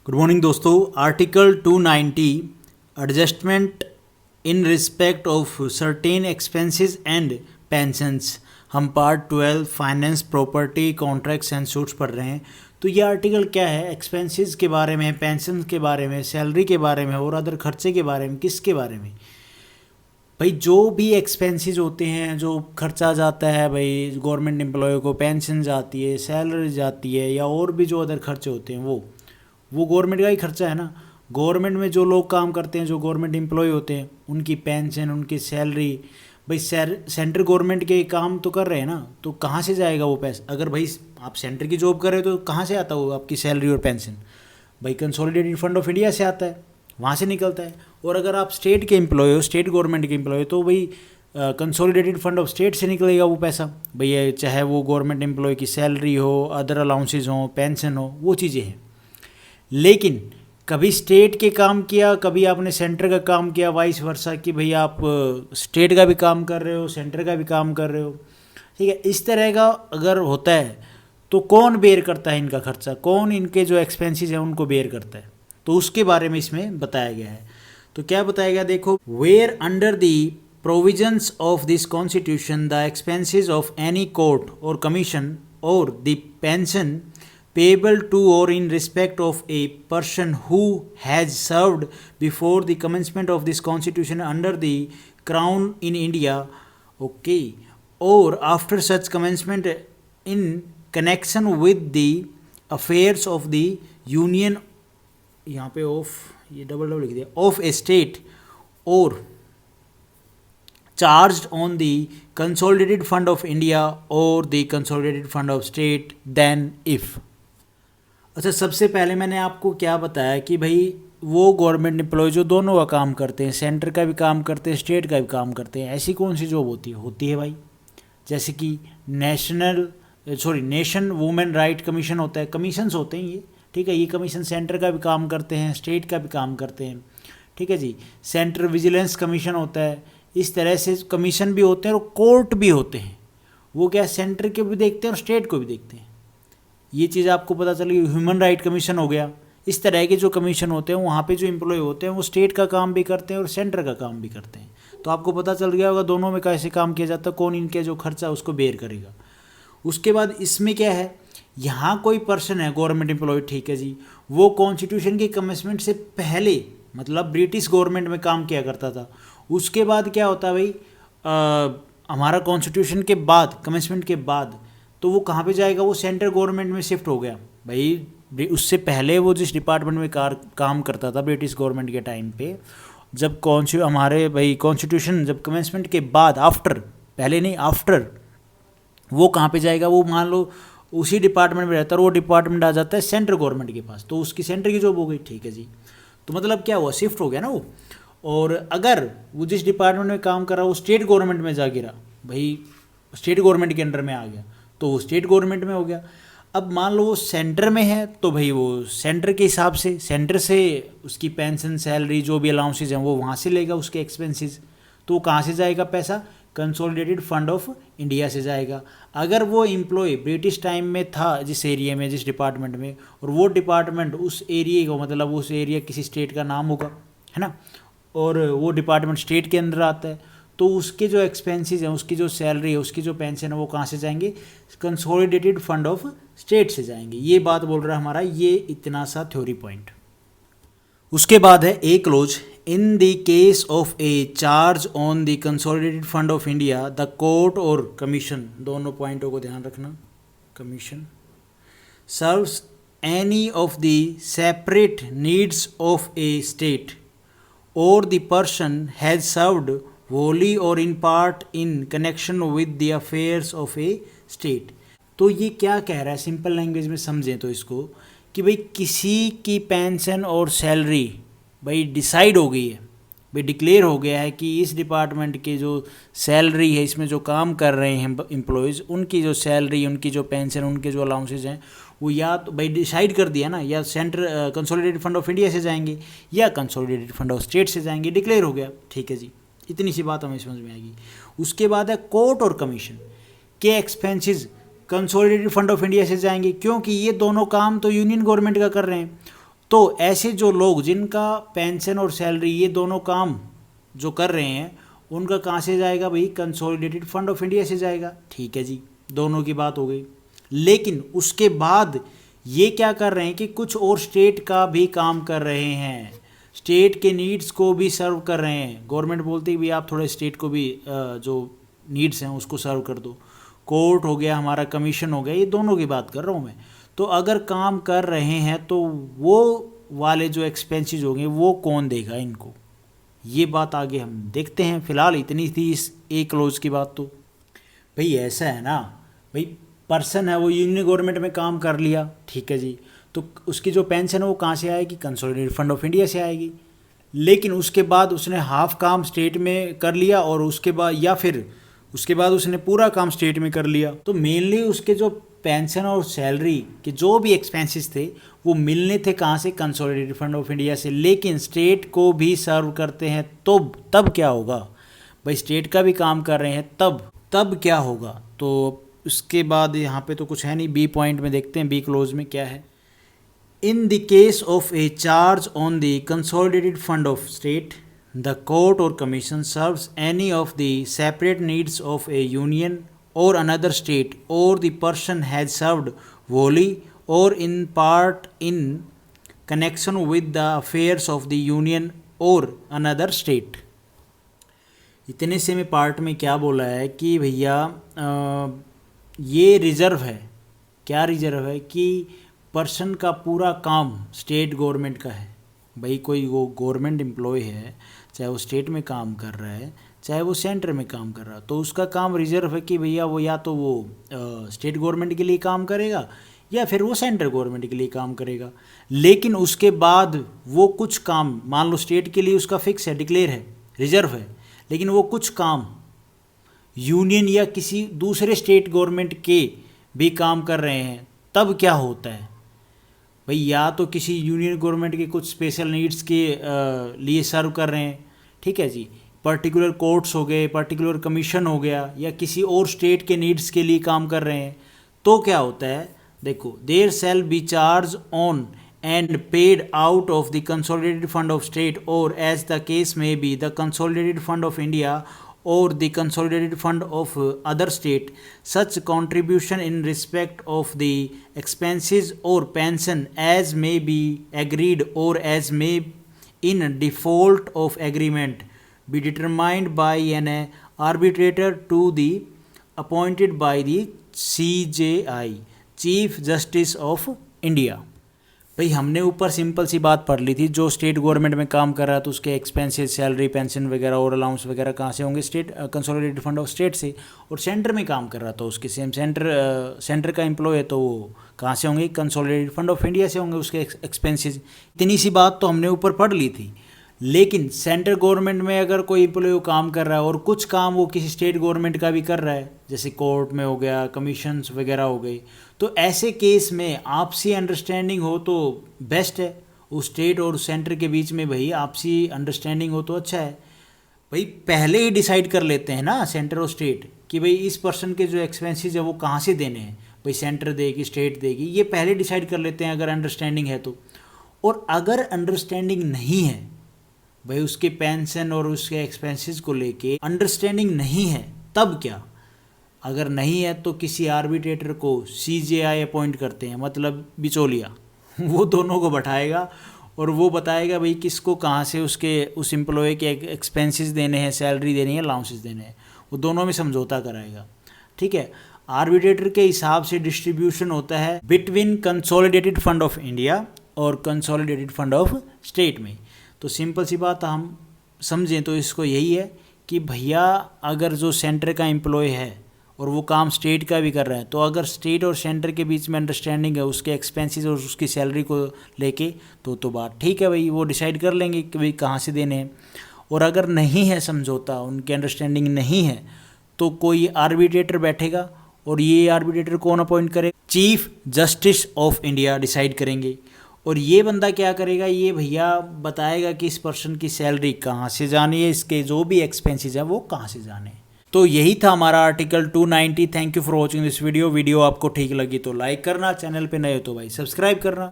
Good morning दोस्तों। Article 290 adjustment in respect of certain expenses and pensions, हम part 12 finance property contracts and suits पढ़ रहे हैं। तो ये आर्टिकल क्या है? एक्सपेंसेस के बारे में, पेंशन के बारे में, सैलरी के बारे में और अदर खर्चे के बारे में। किसके बारे में? भाई जो भी एक्सपेंसेस होते हैं, जो खर्चा जाता है, भाई गवर्नमेंट एम्प्लॉय को पेंशन जाती है, सैलरी जाती है, या और भी जो अदर खर्चे होते हैं वो गवर्नमेंट का ही खर्चा है ना। गवर्नमेंट में जो लोग काम करते हैं, जो गवर्नमेंट एम्प्लॉय होते हैं, उनकी पेंशन, उनकी सैलरी, भाई सेंट्रल गवर्नमेंट के काम तो कर रहे हैं ना, तो कहाँ से जाएगा वो पैसा? अगर भाई आप सेंटर की जॉब कर रहे हो तो कहाँ से आता होगा आपकी सैलरी और पेंशन? भाई कंसोलिडेटेड फंड ऑफ इंडिया से आता है, वहाँ से निकलता है। और अगर आप स्टेट के एम्प्लॉय हो, स्टेट गवर्नमेंट के एम्प्लॉय हो, तो भाई कंसोलिडेटेड फंड ऑफ स्टेट से निकलेगा वो पैसा। भैया चाहे वो गवर्नमेंट एम्प्लॉय की सैलरी हो, अदर अलाउंसेज हो, पेंशन हो, वो चीज़ें हैं। लेकिन कभी स्टेट के काम किया, कभी आपने सेंटर का काम किया, वाइस वर्सा, कि भाई आप स्टेट का भी काम कर रहे हो, सेंटर का भी काम कर रहे हो, ठीक है। इस तरह का अगर होता है तो कौन बेयर करता है इनका खर्चा? कौन इनके जो एक्सपेंसेस हैं उनको बेयर करता है? तो उसके बारे में इसमें बताया गया है। तो क्या बताया गया देखो, where under the provisions of this constitution the expenses of any court और commission or the pension payable to or in respect of a person who has served before the commencement of this constitution under the crown in India, okay, or after such commencement in connection with the affairs of the union, यहाँ पे of ये double लिख दिया, of a state और charged on the consolidated fund of India or the consolidated fund of state then if। अच्छा, सबसे पहले मैंने आपको क्या बताया कि भाई वो गवर्नमेंट एम्प्लॉय जो दोनों का काम करते हैं, सेंटर का भी काम करते हैं, स्टेट का भी काम करते हैं, ऐसी कौन सी जॉब होती है भाई? जैसे कि नेशन वुमेन राइट कमीशन होता है, कमीशंस होते हैं ये, ठीक है। ये कमीशन सेंटर का भी काम करते हैं, स्टेट का भी काम करते हैं, ठीक है जी। सेंट्रल विजिलेंस कमीशन होता है। इस तरह से कमीशन भी होते हैं और कोर्ट भी होते हैं। वो क्या, सेंटर के भी देखते हैं और स्टेट को भी देखते हैं। ये चीज़ आपको पता चली। ह्यूमन राइट कमीशन हो गया। इस तरह के जो कमीशन होते हैं, वहाँ पे जो एम्प्लॉय होते हैं वो स्टेट का काम भी करते हैं और सेंटर का काम भी करते हैं। तो आपको पता चल गया होगा दोनों में कैसे काम किया जाता है, कौन इनके जो खर्चा उसको बेयर करेगा। उसके बाद इसमें क्या है, यहाँ कोई पर्सन है गवर्नमेंट एम्प्लॉय, ठीक है जी, वो कॉन्स्टिट्यूशन के कमेंसमेंट से पहले, मतलब ब्रिटिश गवर्नमेंट में काम किया करता था। उसके बाद क्या होता है भाई, हमारा कॉन्स्टिट्यूशन के बाद, कमेंसमेंट के बाद, तो वो कहाँ पे जाएगा? वो सेंट्रल गवर्नमेंट में शिफ्ट हो गया। भाई उससे पहले वो जिस डिपार्टमेंट में काम करता था ब्रिटिश गवर्नमेंट के टाइम पे, जब हमारे भाई कॉन्स्टिट्यूशन जब कमेंसमेंट के बाद, आफ्टर, पहले नहीं आफ्टर, वो कहाँ पे जाएगा? वो मान लो उसी डिपार्टमेंट में रहता है, वो डिपार्टमेंट आ जाता है सेंट्रल गवर्नमेंट के पास, तो उसकी सेंटर की जॉब हो गई, ठीक है जी। तो मतलब क्या हुआ, शिफ्ट हो गया ना वो। और अगर वो जिस डिपार्टमेंट में काम कर रहा वो स्टेट गवर्नमेंट में जा गिरा, भाई स्टेट गवर्नमेंट के अंडर में आ गया, तो वो स्टेट गवर्नमेंट में हो गया। अब मान लो वो सेंटर में है, तो भाई वो सेंटर के हिसाब से, सेंटर से उसकी पेंशन, सैलरी, जो भी अलाउंसेज हैं वो वहाँ से लेगा उसके एक्सपेंसेस। तो वो कहाँ से जाएगा पैसा? कंसोलिडेटेड फंड ऑफ इंडिया से जाएगा। अगर वो एम्प्लॉय ब्रिटिश टाइम में था जिस एरिया में, जिस डिपार्टमेंट में, और वो डिपार्टमेंट उस एरिया को, मतलब उस एरिया किसी स्टेट का नाम होगा, है ना, और वो डिपार्टमेंट स्टेट के अंदर आता है, तो उसके जो एक्सपेंसेस हैं, उसकी जो सैलरी है, उसकी जो पेंशन है, वो कहाँ से जाएंगे? कंसोलिडेटेड फंड ऑफ स्टेट से जाएंगे। ये बात बोल रहा है हमारा ये इतना सा थ्योरी पॉइंट। उसके बाद है a clause, in the case of a charge on the consolidated fund of India the court और कमीशन, दोनों पॉइंटों को ध्यान रखना, commission serves any of the separate needs of a state और the person has served wholly or in part in connection with the affairs of a state। तो ये क्या कह रहा है, सिंपल लैंग्वेज में समझें तो इसको, कि भाई किसी की पेंशन और सैलरी भाई डिसाइड हो गई है, भाई डिक्लेयर हो गया है कि इस डिपार्टमेंट के जो सैलरी है, इसमें जो काम कर रहे हैं एम्प्लॉयज़, उनकी जो सैलरी, उनकी जो पेंशन, उनके जो अलाउंसेज हैं, वो या तो भाई डिसाइड कर दिया ना, या central consolidated fund of India से जाएंगे या कंसोलिडेटेड फंड ऑफ स्टेट से जाएंगे, डिक्लेयर हो गया, ठीक है जी। इतनी सी बात हमें समझ में आएगी। उसके बाद है कोर्ट और कमीशन के expenses consolidated fund of India से जाएंगे, क्योंकि ये दोनों काम तो यूनियन गवर्नमेंट का कर रहे हैं। तो ऐसे जो लोग जिनका पेंशन और सैलरी ये दोनों काम जो कर रहे हैं उनका कहाँ से जाएगा भाई, कंसोलिडेटेड फंड ऑफ इंडिया से जाएगा। ठीक है जी, दोनों की बात हो गई। लेकिन उसके बाद ये क्या कर रहे हैं कि कुछ और स्टेट का भी काम कर रहे हैं, स्टेट के नीड्स को भी सर्व कर रहे हैं। गवर्नमेंट बोलती है भी आप थोड़े स्टेट को भी जो नीड्स हैं उसको सर्व कर दो। कोर्ट हो गया, हमारा कमीशन हो गया, ये दोनों की बात कर रहा हूँ मैं। तो अगर काम कर रहे हैं तो वो वाले जो एक्सपेंसेस होंगे वो कौन देगा इनको, ये बात आगे हम देखते हैं। फिलहाल इतनी थी इस एक क्लोज की बात। तो भाई ऐसा है ना भाई, पर्सन है वो यूनियन गवर्नमेंट में काम कर लिया, ठीक है जी, तो उसकी जो पेंशन है वो कहाँ से आएगी, कंसोलिडेटेड फंड ऑफ इंडिया से आएगी। लेकिन उसके बाद उसने हाफ काम स्टेट में कर लिया और उसके बाद या फिर उसके बाद उसने पूरा काम स्टेट में कर लिया, तो मेनली उसके जो पेंशन और सैलरी के जो भी एक्सपेंसेस थे वो मिलने थे कहाँ से, कंसोलिडेटेड फंड ऑफ इंडिया से। लेकिन स्टेट को भी सर्व करते हैं तो तब क्या होगा भाई, स्टेट का भी काम कर रहे हैं तब क्या होगा। तो उसके बाद यहाँ पे तो कुछ है नहीं, बी पॉइंट में देखते हैं, बी क्लोज में क्या है। इन the case of a charge on the consolidated fund of state, the court or commission serves any of the separate needs of a union or another state, or the person has served wholly or in part in connection with the affairs of the union or another state। इतने से में part में क्या बोला है कि भैया ये रिजर्व है, क्या रिजर्व है कि पर्सन का पूरा काम स्टेट गवर्नमेंट का है। भाई कोई वो गवर्नमेंट एम्प्लॉय है, चाहे वो स्टेट में काम कर रहा है चाहे वो सेंटर में काम कर रहा है, तो उसका काम रिजर्व है कि भैया वो या तो वो स्टेट गवर्नमेंट के लिए काम करेगा या फिर वो सेंटर गवर्नमेंट के लिए काम करेगा। लेकिन उसके बाद वो कुछ काम, मान लो स्टेट के लिए उसका फिक्स है, डिक्लेयर है, रिजर्व है, लेकिन वो कुछ काम यूनियन या किसी दूसरे स्टेट गवर्नमेंट के भी काम कर रहे हैं, तब क्या होता है भाई, या तो किसी यूनियन गवर्नमेंट के कुछ स्पेशल नीड्स के लिए सर्व कर रहे हैं, ठीक है जी, पर्टिकुलर कोर्ट्स हो गए, पर्टिकुलर कमीशन हो गया, या किसी और स्टेट के नीड्स के लिए काम कर रहे हैं, तो क्या होता है देखो, there shall be charge on and paid out of the consolidated fund of state or as the case may be the consolidated fund of India or the consolidated fund of other state, such contribution in respect of the expenses or pension as may be agreed or as may in default of agreement be determined by an arbitrator to the appointed by the CJI, Chief Justice of India। भाई हमने ऊपर simple सी बात पढ़ ली थी, जो state government में काम कर रहा है तो उसके एक्सपेंसेस, सैलरी, पेंशन वगैरह और अलाउंस वगैरह कहाँ से होंगे, state consolidated fund of state से। और सेंटर में काम कर रहा था उसके सेम सेंटर का एम्प्लॉय है तो वो कहाँ से होंगे, कंसोलिडेटेड फंड ऑफ इंडिया से होंगे उसके एक्सपेंसेस। इतनी सी बात तो हमने ऊपर पढ़ ली थी। लेकिन सेंट्रल गवर्नमेंट में अगर कोई एम्प्लॉय काम कर रहा है और कुछ काम वो किसी स्टेट गवर्नमेंट का भी कर रहा है, जैसे कोर्ट में हो गया, कमीशंस वगैरह हो गई, तो ऐसे केस में आपसी अंडरस्टैंडिंग हो तो बेस्ट है। उस स्टेट और सेंटर के बीच में भाई आपसी अंडरस्टैंडिंग हो तो अच्छा है। भाई पहले ही डिसाइड कर लेते हैं ना सेंटर और स्टेट कि भाई इस पर्सन के जो एक्सपेंसेस है वो कहाँ से देने हैं, भाई सेंटर देगी स्टेट देगी, ये पहले डिसाइड कर लेते हैं अगर अंडरस्टैंडिंग है तो। और अगर अंडरस्टैंडिंग नहीं है भाई, उसके पेंशन और उसके एक्सपेंसेस को लेके अंडरस्टैंडिंग नहीं है, तब क्या, अगर नहीं है तो किसी आर्बिट्रेटर को CJI अपॉइंट करते हैं, मतलब बिचौलिया, वो दोनों को बैठाएगा और वो बताएगा भाई किसको कहाँ से उसके उस एम्प्लॉय के एक्सपेंसेस देने हैं, सैलरी देनी है, अलाउंसेस देने हैं, वो दोनों में समझौता कराएगा। ठीक है, आर्बिट्रेटर के हिसाब से डिस्ट्रीब्यूशन होता है between consolidated fund of India और कंसोलिडेटेड फंड ऑफ स्टेट में। तो सिंपल सी बात हम समझें तो इसको यही है कि भैया अगर जो सेंटर का एम्प्लॉय है और वो काम स्टेट का भी कर रहा है, तो अगर स्टेट और सेंटर के बीच में अंडरस्टैंडिंग है उसके एक्सपेंसेस और उसकी सैलरी को लेके, तो बात ठीक है भाई, वो डिसाइड कर लेंगे कि भाई कहाँ से देने हैं। और अगर नहीं है समझौता, उनकी अंडरस्टैंडिंग नहीं है, तो कोई आर्बिट्रेटर बैठेगा और ये आर्बिट्रेटर कौन अपॉइंट करे, chief justice of India decide करेंगे। और ये बंदा क्या करेगा, ये भैया बताएगा कि इस पर्सन की सैलरी कहाँ से जानी है, इसके जो भी एक्सपेंसेस है वो कहाँ से जाने। तो यही था हमारा article 290। Thank you for watching this video. Video आपको ठीक लगी तो लाइक करना, चैनल पे नए हो तो भाई सब्सक्राइब करना।